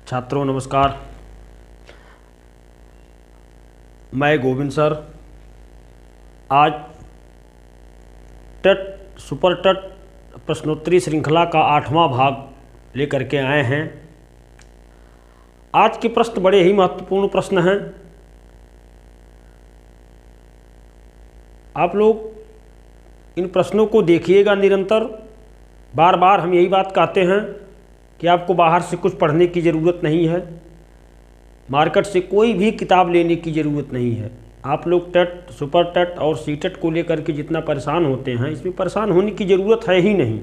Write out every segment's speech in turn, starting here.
छात्रों नमस्कार। मैं गोविंद सर आज टेट सुपर टेट प्रश्नोत्तरी श्रृंखला का 8वां भाग लेकर के आए हैं। आज के प्रश्न बड़े ही महत्वपूर्ण प्रश्न हैं। आप लोग इन प्रश्नों को देखिएगा निरंतर। बार बार हम यही बात कहते हैं कि आपको बाहर से कुछ पढ़ने की ज़रूरत नहीं है, मार्केट से कोई भी किताब लेने की ज़रूरत नहीं है। आप लोग टेट सुपर टेट और सीटेट को लेकर के जितना परेशान होते हैं, इसमें परेशान होने की ज़रूरत है ही नहीं।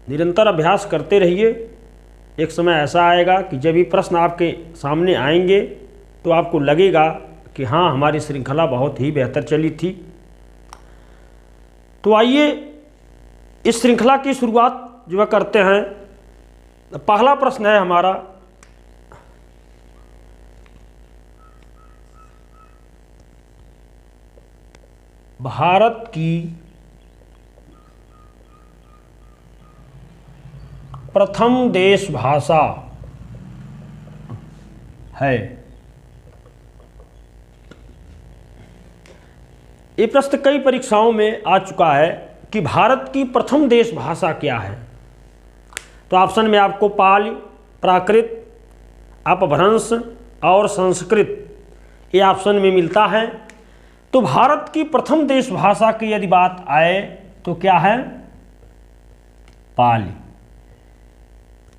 निरंतर अभ्यास करते रहिए। एक समय ऐसा आएगा कि जब ये प्रश्न आपके सामने आएंगे तो आपको लगेगा कि हाँ, हमारी श्रृंखला बहुत ही बेहतर चली थी। तो आइए इस श्रृंखला की शुरुआत जो है करते हैं। पहला प्रश्न है हमारा, भारत की प्रथम देश भाषा है। ये प्रश्न कई परीक्षाओं में आ चुका है कि भारत की प्रथम देश भाषा क्या है। तो ऑप्शन में आपको पाली, प्राकृत, अपभ्रंश और संस्कृत ये ऑप्शन में मिलता है। तो भारत की प्रथम देश भाषा की यदि बात आए तो क्या है? पाली।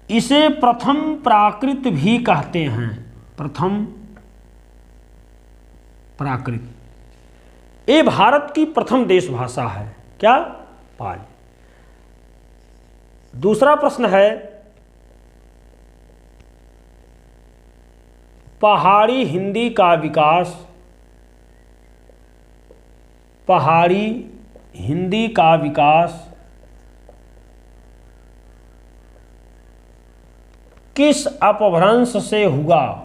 इसे प्रथम प्राकृत भी कहते हैं। प्रथम प्राकृत ये भारत की प्रथम देश भाषा है। क्या? पाली। दूसरा प्रश्न है, पहाड़ी हिंदी का विकास किस अपभ्रंश से हुआ?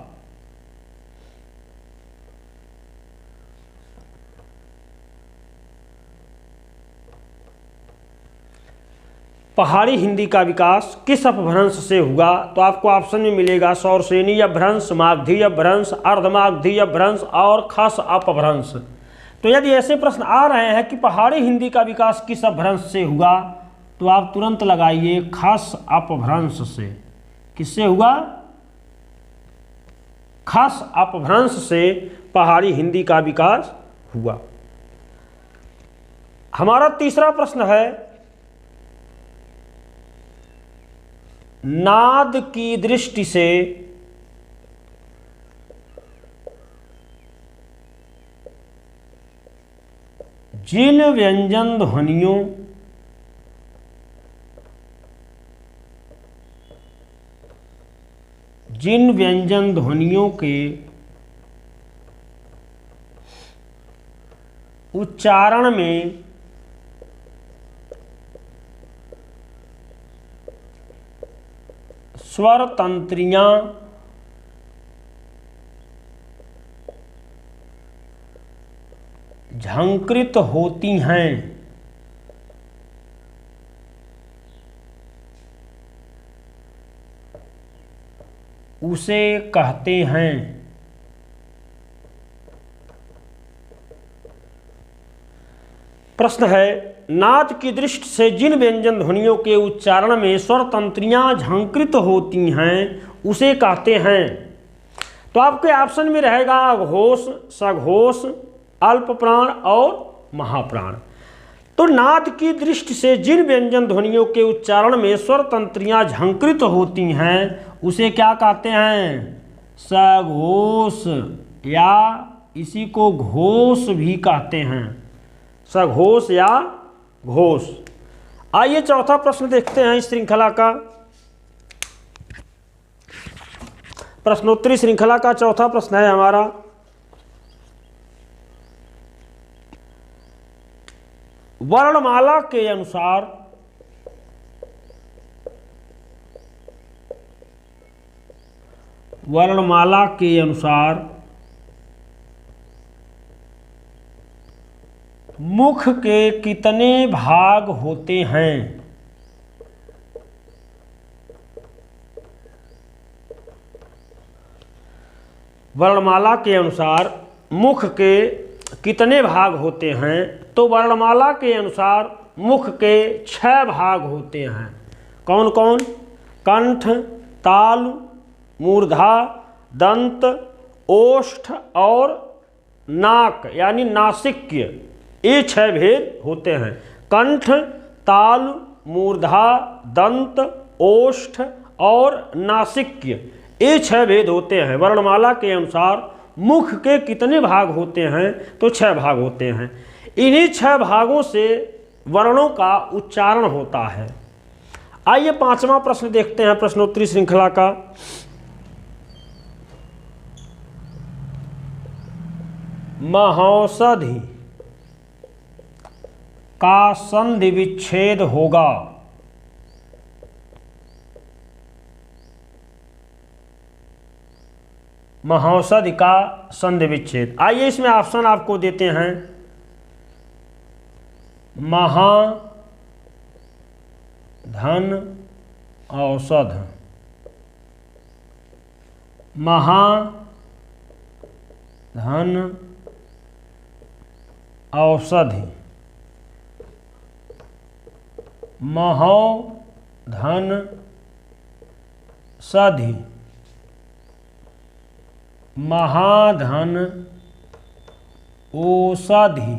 पहाड़ी हिंदी का विकास किस अपभ्रंश से हुआ? तो आपको ऑप्शन में मिलेगा सौरसेनी अपभ्रंश, मागधी अपभ्रंश, अर्धमागधी अपभ्रंश और खस अपभ्रंश। तो यदि ऐसे प्रश्न आ रहे हैं कि पहाड़ी हिंदी का विकास किस अपभ्रंश से हुआ, तो आप तुरंत लगाइए खस अपभ्रंश से। किससे हुआ? खस अपभ्रंश से पहाड़ी हिंदी का विकास हुआ। हमारा तीसरा प्रश्न है, नाद की दृष्टि से जिन व्यंजन ध्वनियों के उच्चारण में स्वर तंत्रियां झंकृत होती हैं, उसे कहते हैं। प्रश्न है, नाद की दृष्टि से जिन व्यंजन ध्वनियों के उच्चारण में स्वर तंत्रियां झंकृत होती हैं उसे कहते हैं। तो आपके ऑप्शन में रहेगा अघोष, सघोष, अल्प प्राण और महाप्राण। तो नाद की दृष्टि से जिन व्यंजन ध्वनियों के उच्चारण में स्वर तंत्रियां झंकृत होती हैं उसे क्या कहते हैं? सघोष, या इसी को घोष भी कहते हैं। सघोष या घोष। आइए चौथा प्रश्न देखते हैं इस श्रृंखला का। प्रश्नोत्तरी श्रृंखला का चौथा प्रश्न है हमारा, वर्णमाला के अनुसार मुख के कितने भाग होते हैं? वर्णमाला के अनुसार मुख के कितने भाग होते हैं? तो वर्णमाला के अनुसार मुख के 6 भाग होते हैं। कौन कौन? कंठ, तालु, मूर्धा, दंत, ओष्ठ और नाक यानी नासिक्य, ये 6 भेद होते हैं। कंठ, तालु, मूर्धा, दंत, ओष्ठ और नासिक्य, ये 6 भेद होते हैं। वर्णमाला के अनुसार मुख के कितने भाग होते हैं? तो 6 भाग होते हैं। इन्हीं 6 भागों से वर्णों का उच्चारण होता है। आइए 5वां प्रश्न देखते हैं प्रश्नोत्तरी श्रृंखला का। महौषधि का संधि विच्छेद होगा। महौषधि का संधि विच्छेद। आइए इसमें ऑप्शन आपको देते हैं। महा, धन, औषध। महा, धन, औषधि। महो, धन, सधि। महाधन, औषधि।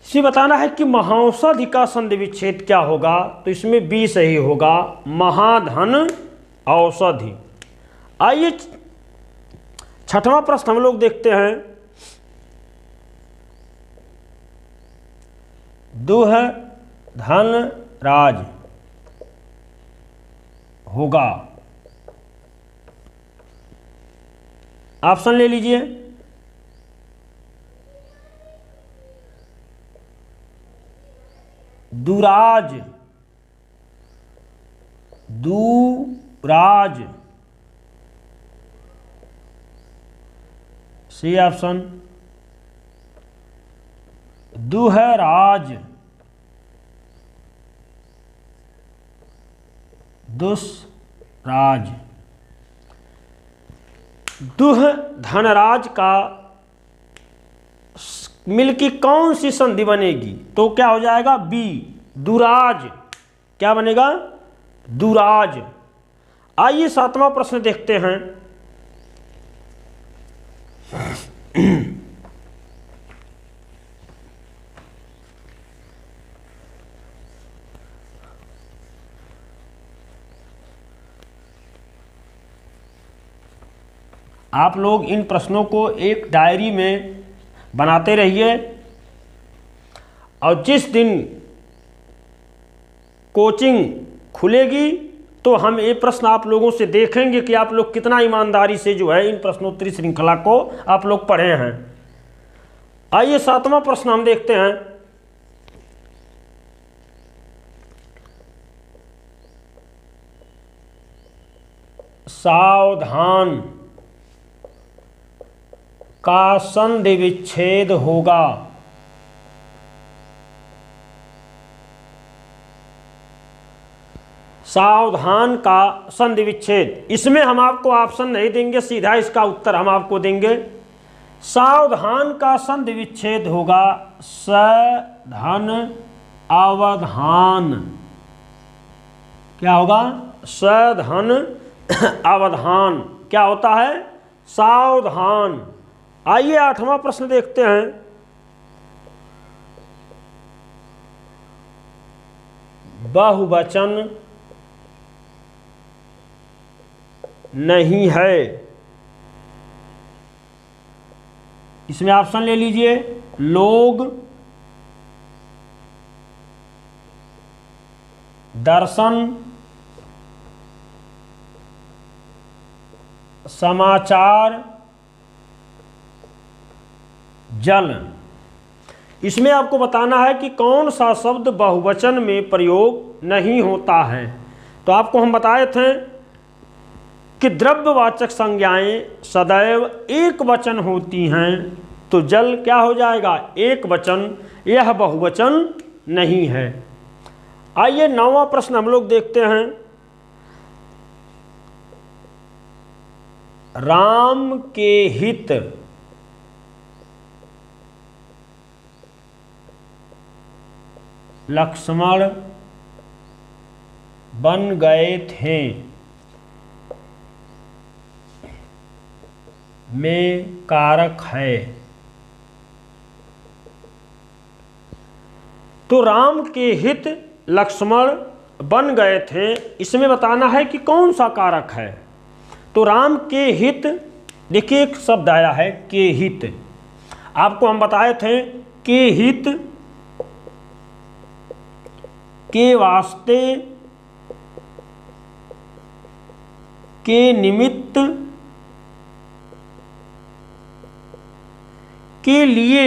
इसे बताना है कि महौषधि का संधि विच्छेद क्या होगा। तो इसमें बी सही होगा, महाधन औषधि। आइए 6वां प्रश्न हम लोग देखते हैं। दुह धन राज होगा। ऑप्शन ले लीजिए। दुराज, दुराज, सी ऑप्शन। दुहराज, दुष्राज। दुह धनराज का मिलकी कौन सी संधि बनेगी? तो क्या हो जाएगा? बी, दुराज। क्या बनेगा? दुराज। आइए 7वां प्रश्न देखते हैं। आप लोग इन प्रश्नों को एक डायरी में बनाते रहिए और जिस दिन कोचिंग खुलेगी तो हम ये प्रश्न आप लोगों से देखेंगे कि आप लोग कितना ईमानदारी से जो है इन प्रश्नोत्तरी श्रृंखला को आप लोग पढ़े हैं। आइए 7वां प्रश्न हम देखते हैं। सावधान का संधि विच्छेद होगा। सावधान का संधि विच्छेद, इसमें हम आपको ऑप्शन नहीं देंगे, सीधा इसका उत्तर हम आपको देंगे। सावधान का संधि विच्छेद होगा सधन अवधान। क्या होगा? सधन अवधान। क्या होता है? सावधान। आइए 8वां प्रश्न देखते हैं। बहुवचन नहीं है। इसमें ऑप्शन ले लीजिए। लोग, दर्शन, समाचार, जल। इसमें आपको बताना है कि कौन सा शब्द बहुवचन में प्रयोग नहीं होता है। तो आपको हम बताए थे कि द्रव्यवाचक संज्ञाएं सदैव एक वचन होती हैं। तो जल क्या हो जाएगा? एक वचन, यह बहुवचन नहीं है। आइए 9वां प्रश्न हम लोग देखते हैं। राम के हित लक्ष्मण बन गए थे में कारक है। तो राम के हित लक्ष्मण बन गए थे, इसमें बताना है कि कौन सा कारक है। तो राम के हित, देखिए एक शब्द आया है के हित, आपको हम बताए थे के हित के वास्ते के निमित्त के लिए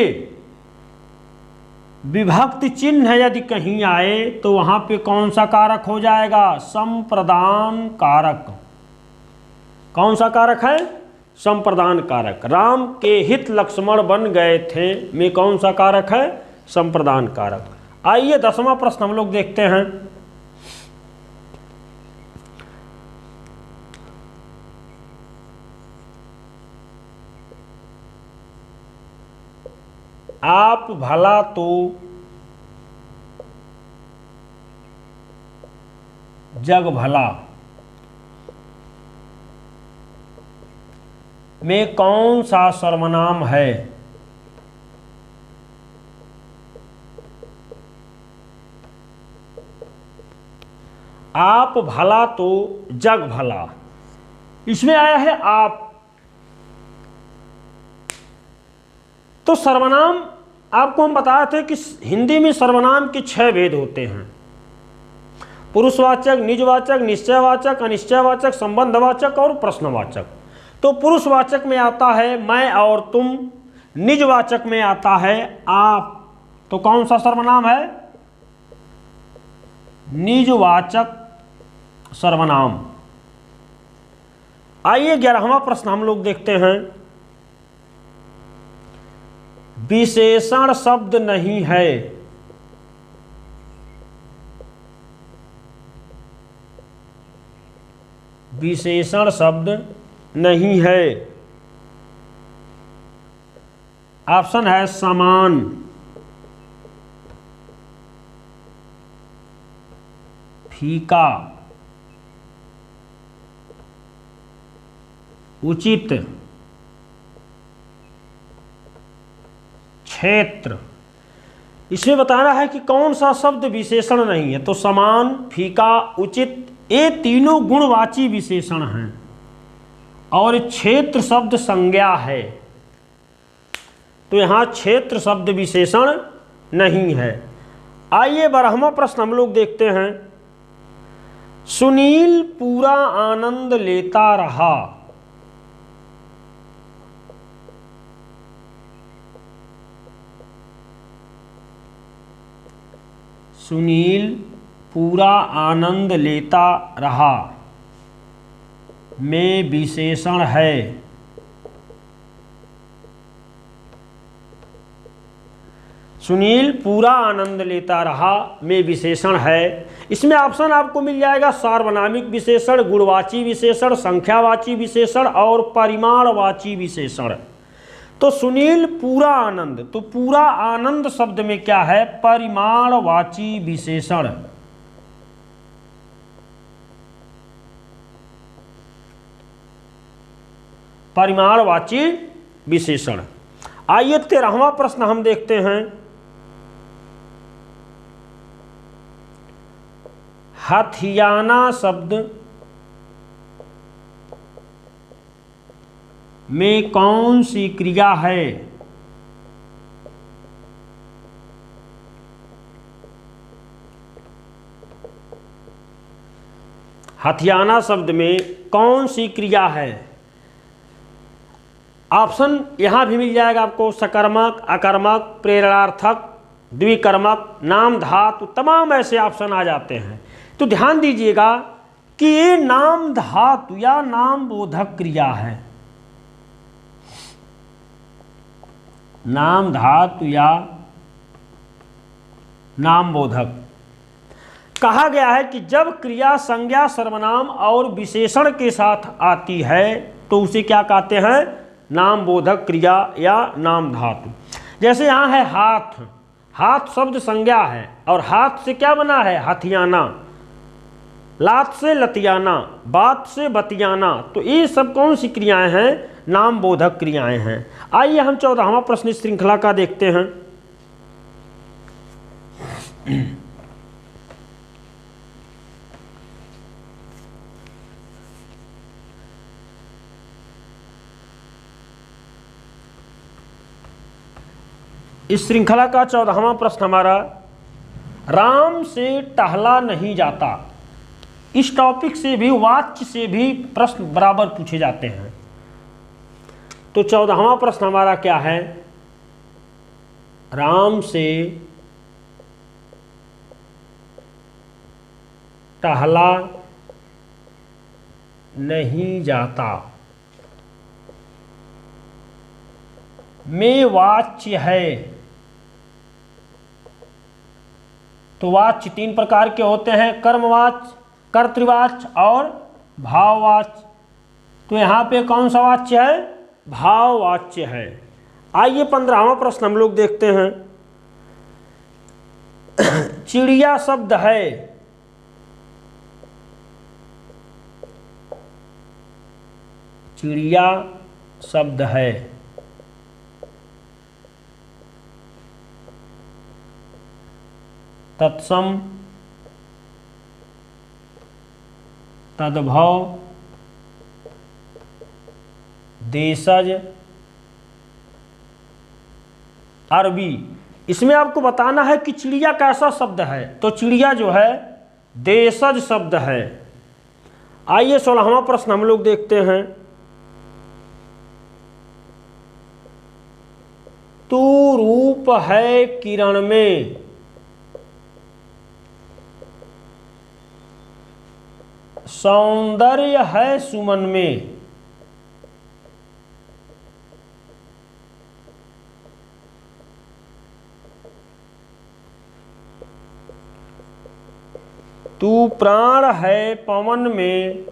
विभक्ति चिन्ह यदि कहीं आए तो वहां पे कौन सा कारक हो जाएगा? संप्रदान कारक। कौन सा कारक है? संप्रदान कारक। राम के हित लक्ष्मण बन गए थे में कौन सा कारक है? संप्रदान कारक। आइए 10वां प्रश्न हम लोग देखते हैं। आप भला तो जग भला में कौन सा सर्वनाम है? आप भला तो जग भला, इसमें आया है आप। तो सर्वनाम आपको हम बताए थे कि हिंदी में सर्वनाम के 6 भेद होते हैं। पुरुषवाचक, निजवाचक, निश्चयवाचक, अनिश्चयवाचक, संबंधवाचक और प्रश्नवाचक। तो पुरुषवाचक में आता है मैं और तुम, निजवाचक में आता है आप। तो कौन सा सर्वनाम है? निजवाचक सर्वनाम। आइए 11वां प्रश्न हम लोग देखते हैं। विशेषण शब्द नहीं है, विशेषण शब्द नहीं है। ऑप्शन है समान, फीका, उचित, क्षेत्र। इसमें बताना है कि कौन सा शब्द विशेषण नहीं है। तो समान, फीका, उचित, ये तीनों गुणवाची विशेषण हैं और क्षेत्र शब्द संज्ञा है। तो यहां क्षेत्र शब्द विशेषण नहीं है। आइए 12वां प्रश्न हम लोग देखते हैं। सुनील पूरा आनंद लेता रहा, सुनील पूरा आनंद लेता रहा में विशेषण है। सुनील पूरा आनंद लेता रहा में विशेषण है। इसमें ऑप्शन आपको मिल जाएगा सार्वनामिक विशेषण, गुणवाची विशेषण, संख्यावाची विशेषण और परिमाणवाची विशेषण। तो सुनील पूरा आनंद, तो पूरा आनंद शब्द में क्या है? परिमाणवाची विशेषण। परिमाणवाची विशेषण। आइए 13वां प्रश्न हम देखते हैं। हथियाना शब्द में कौन सी क्रिया है? हथियाना शब्द में कौन सी क्रिया है? ऑप्शन यहां भी मिल जाएगा आपको सकर्मक, अकर्मक, प्रेरणार्थक, द्विकर्मक, नाम धातु, तमाम ऐसे ऑप्शन आ जाते हैं। तो ध्यान दीजिएगा कि ये नाम धातु या नाम बोधक क्रिया है। नाम धातु या नाम बोधक। कहा गया है कि जब क्रिया संज्ञा, सर्वनाम और विशेषण के साथ आती है तो उसे क्या कहते हैं? नाम बोधक क्रिया या नाम धातु। जैसे यहाँ है हाथ, हाथ शब्द संज्ञा है और हाथ से क्या बना है? हथियाना, लात से लतियाना, बात से बतियाना। तो ये सब कौन सी क्रियाएं हैं? नाम बोधक क्रियाएं हैं। आइए हम 14वां प्रश्न इस श्रृंखला का देखते हैं। इस श्रृंखला का 14वां प्रश्न हमारा, राम से टहला नहीं जाता। इस टॉपिक से भी, वाच्य से भी प्रश्न बराबर पूछे जाते हैं। तो 14वां प्रश्न हमारा क्या है? राम से टहला नहीं जाता में वाच्य है। तो वाच्य 3 प्रकार के होते हैं, कर्मवाच्य, कर्तृवाच्य और भाववाच्य। तो यहाँ पे कौन सा वाच्य है? भाववाच्य है। आइए 15वां प्रश्न हम लोग देखते हैं। चिड़िया शब्द है, चिड़िया शब्द है, तत्सम, तद्भव, देशज, अरबी। इसमें आपको बताना है कि चिड़िया कैसा शब्द है। तो चिड़िया जो है देशज शब्द है। आइए 16वां प्रश्न हम लोग देखते हैं। तू रूप है किरण में, सौंदर्य है सुमन में। तू प्राण है पवन में,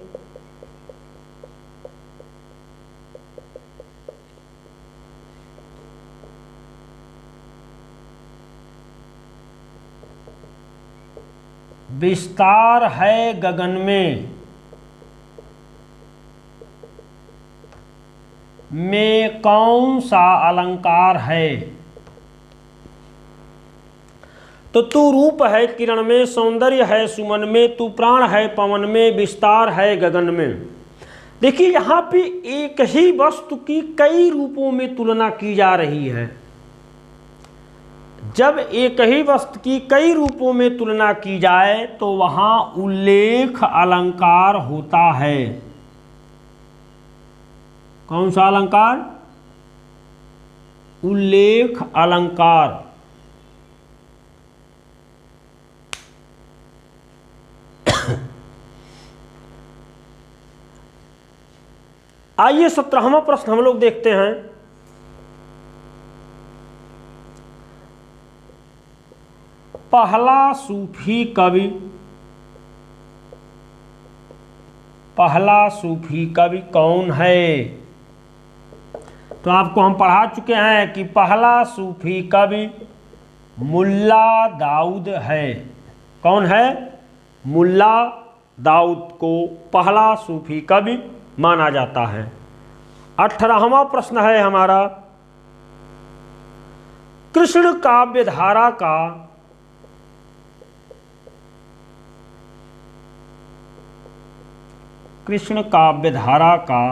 विस्तार है गगन में कौन सा अलंकार है? तो तू रूप है किरण में, सौंदर्य है सुमन में, तू प्राण है पवन में, विस्तार है गगन में। देखिए यहाँ पे एक ही वस्तु की कई रूपों में तुलना की जा रही है। जब एक ही वस्तु की कई रूपों में तुलना की जाए तो वहां उल्लेख अलंकार होता है। कौन सा अलंकार? उल्लेख अलंकार। आइए 17वां प्रश्न हम लोग देखते हैं। पहला सूफी कवि, पहला सूफी कवि कौन है? तो आपको हम पढ़ा चुके हैं कि पहला सूफी कवि मुल्ला दाऊद है। कौन है? मुल्ला दाऊद को पहला सूफी कवि माना जाता है। 18वां प्रश्न है हमारा, कृष्ण काव्यधारा का कृष्ण काव्यधारा का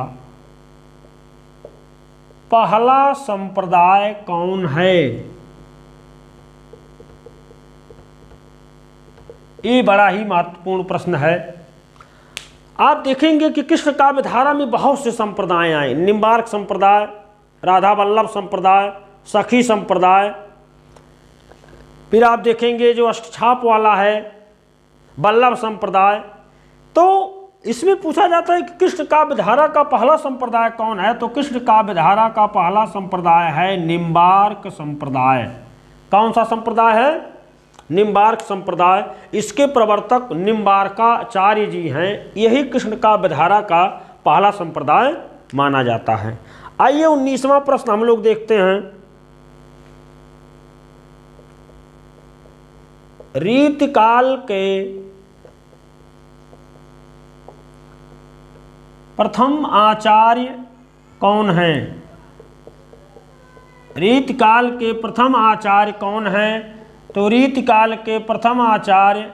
पहला संप्रदाय कौन है? ये बड़ा ही महत्वपूर्ण प्रश्न है। आप देखेंगे कि कृष्ण काव्यधारा में बहुत से संप्रदाय आए। निम्बार्क संप्रदाय, राधा वल्लभ संप्रदाय, सखी संप्रदाय, फिर आप देखेंगे जो अष्टछाप वाला है वल्लभ संप्रदाय। तो इसमें पूछा जाता है कि कृष्ण काव्यधारा का पहला संप्रदाय कौन है? तो कृष्ण काव्यधारा का पहला संप्रदाय है निम्बार्क संप्रदाय। कौन सा संप्रदाय है? निम्बार्क संप्रदाय। इसके प्रवर्तक निम्बार्काचार्य जी हैं। यही कृष्ण काव्यधारा का पहला संप्रदाय माना जाता है। आइए 19वां प्रश्न हम लोग देखते हैं। रीतिकाल के प्रथम आचार्य कौन हैं? रीतिकाल के प्रथम आचार्य कौन हैं? तो रीतिकाल के प्रथम आचार्य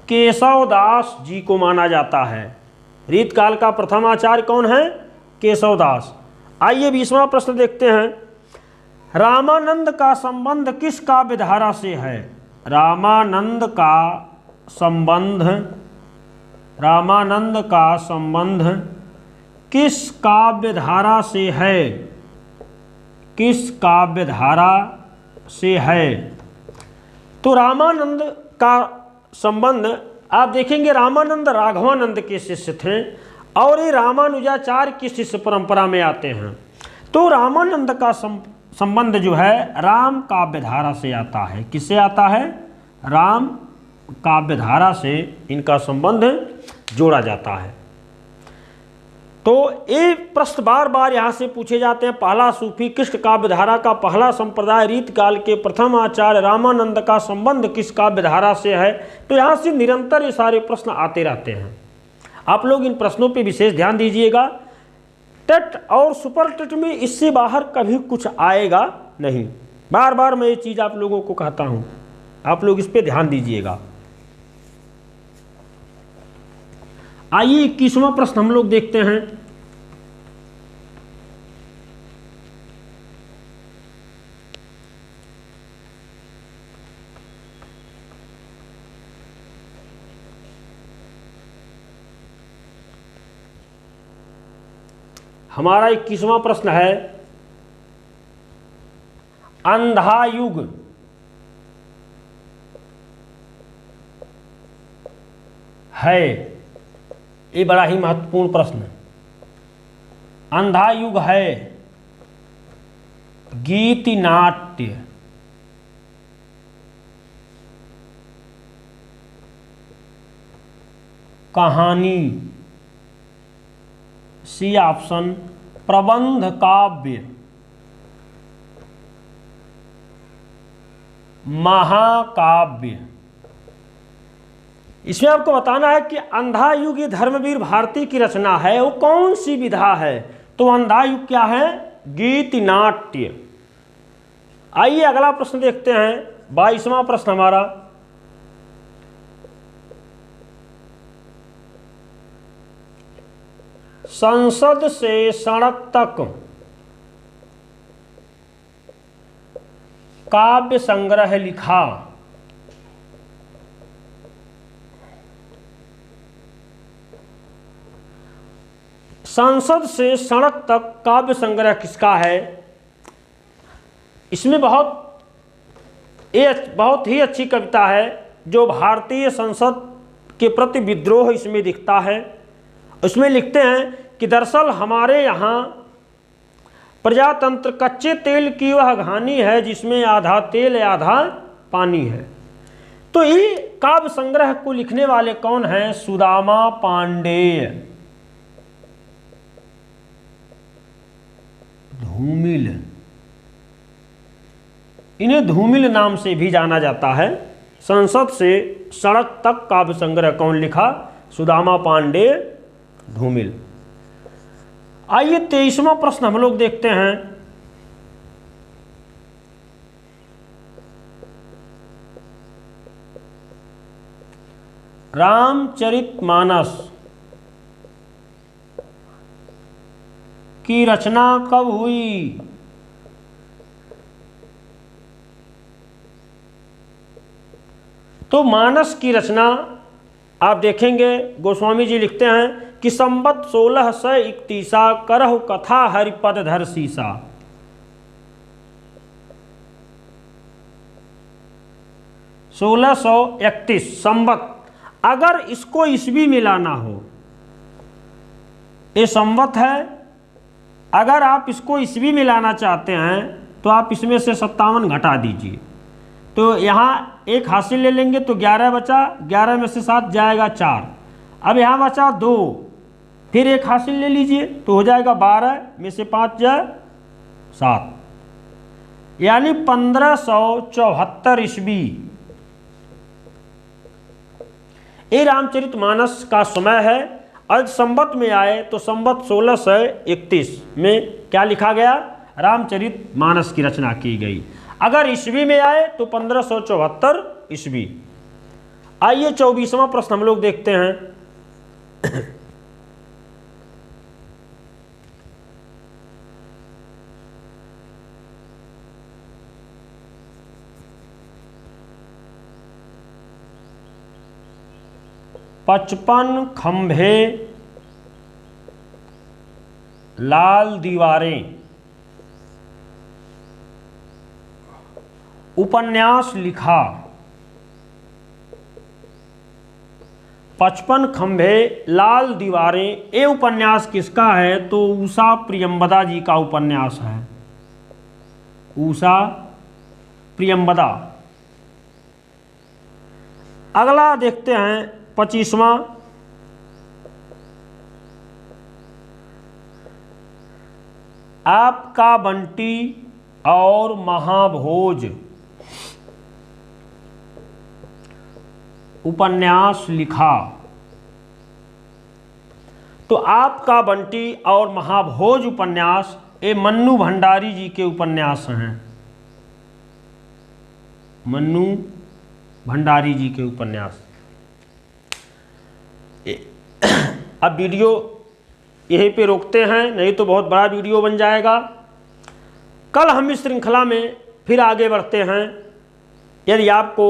केशवदास जी को माना जाता है। रीतकाल का प्रथम आचार्य कौन है? केशवदास। आइए 20वां प्रश्न देखते हैं। रामानंद का संबंध किस काव्य धारा से है? रामानंद का संबंध किस काव्य धारा से है? किस काव्य धारा से है? तो रामानंद का संबंध आप देखेंगे, रामानंद राघवानंद के शिष्य थे और ये रामानुजाचार्य की शिष्य परंपरा में आते हैं। तो रामानंद का संबंध जो है राम काव्य धारा से आता है। किससे आता है? राम काव्य से इनका संबंध जोड़ा जाता है। तो ये प्रश्न बार बार यहाँ से पूछे जाते हैं। पहला सूफी कृष्ण काव्य धारा का पहला संप्रदाय रीतकाल के प्रथम आचार्य रामानंद का संबंध किस काव्य धारा से है? तो यहाँ से निरंतर ये सारे प्रश्न आते रहते हैं। आप लोग इन प्रश्नों पे विशेष ध्यान दीजिएगा। टेट और सुपर टेट में इससे बाहर कभी कुछ आएगा नहीं। बार बार मैं ये चीज़ आप लोगों को कहता हूँ, आप लोग इस पे ध्यान दीजिएगा। आइए 21वां प्रश्न हम लोग देखते हैं। हमारा 21वां प्रश्न है, अंधा युग है। ये बड़ा ही महत्वपूर्ण प्रश्न है। अंधा युग है गीत नाट्य कहानी, सी ऑप्शन प्रबंध काव्य महाकाव्य। इसमें आपको बताना है कि अंधा युग ये धर्मवीर भारती की रचना है, वो कौन सी विधा है? तो अंधा युग क्या है? गीत नाट्य। आइए अगला प्रश्न देखते हैं, 22वां प्रश्न हमारा। संसद से सड़क तक काव्य संग्रह लिखा। संसद से सड़क तक काव्य संग्रह किसका है? इसमें बहुत ही अच्छी कविता है जो भारतीय संसद के प्रति विद्रोह इसमें दिखता है। उसमें लिखते हैं कि दरअसल हमारे यहाँ प्रजातंत्र कच्चे तेल की वह घानी है जिसमें आधा तेल आधा पानी है। तो ये काव्य संग्रह को लिखने वाले कौन हैं? सुदामा पांडेय, धूमिल। इन्हें धूमिल नाम से भी जाना जाता है। संसद से सड़क तक काव्य संग्रह कौन लिखा? सुदामा पांडेय, धूमिल। आइए 23वां प्रश्न हम लोग देखते हैं। रामचरितमानस की रचना कब हुई? तो मानस की रचना आप देखेंगे गोस्वामी जी लिखते हैं कि संबत 1631 करहु कथा हरिपद धर सीसा। 1631 संबत। अगर इसको ईस्वी में लाना हो, ये संबत है, अगर आप इसको ईस्वी में लाना चाहते हैं तो आप इसमें से 57 घटा दीजिए। तो यहाँ एक हासिल ले लेंगे तो 11 बचा, 11 में से 7 जाएगा 4। अब यहाँ बचा 2, फिर एक हासिल ले लीजिए तो हो जाएगा 12 में से 5 जाए 7, यानी 1574 ईस्वी ये रामचरितमानस का समय है। आज संवत में आए तो संवत 1631 में क्या लिखा गया, रामचरितमानस की रचना की गई। अगर ईस्वी में आए तो 1574 ईस्वी। आइए 24वां प्रश्न हम लोग देखते हैं। पचपन खंभे लाल दीवारें उपन्यास लिखा। 55 खंभे लाल दीवारें ये उपन्यास किसका है, तो उषा प्रियंवदा जी का उपन्यास है। उषा प्रियंवदा। अगला देखते हैं 25वां। आपका बंटी और महाभोज उपन्यास लिखा। तो आपका बंटी और महाभोज उपन्यास ये मन्नू भंडारी जी के उपन्यास हैं। मन्नू भंडारी जी के उपन्यास। अब वीडियो यहीं पे रोकते हैं, नहीं तो बहुत बड़ा वीडियो बन जाएगा। कल हम इस श्रृंखला में फिर आगे बढ़ते हैं। यदि आपको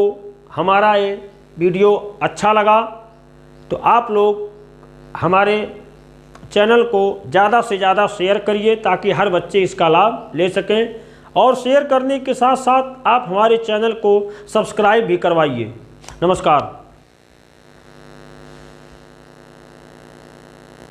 हमारा ये वीडियो अच्छा लगा तो आप लोग हमारे चैनल को ज़्यादा से ज़्यादा शेयर करिए ताकि हर बच्चे इसका लाभ ले सकें, और शेयर करने के साथ साथ आप हमारे चैनल को सब्सक्राइब भी करवाइए। नमस्कार।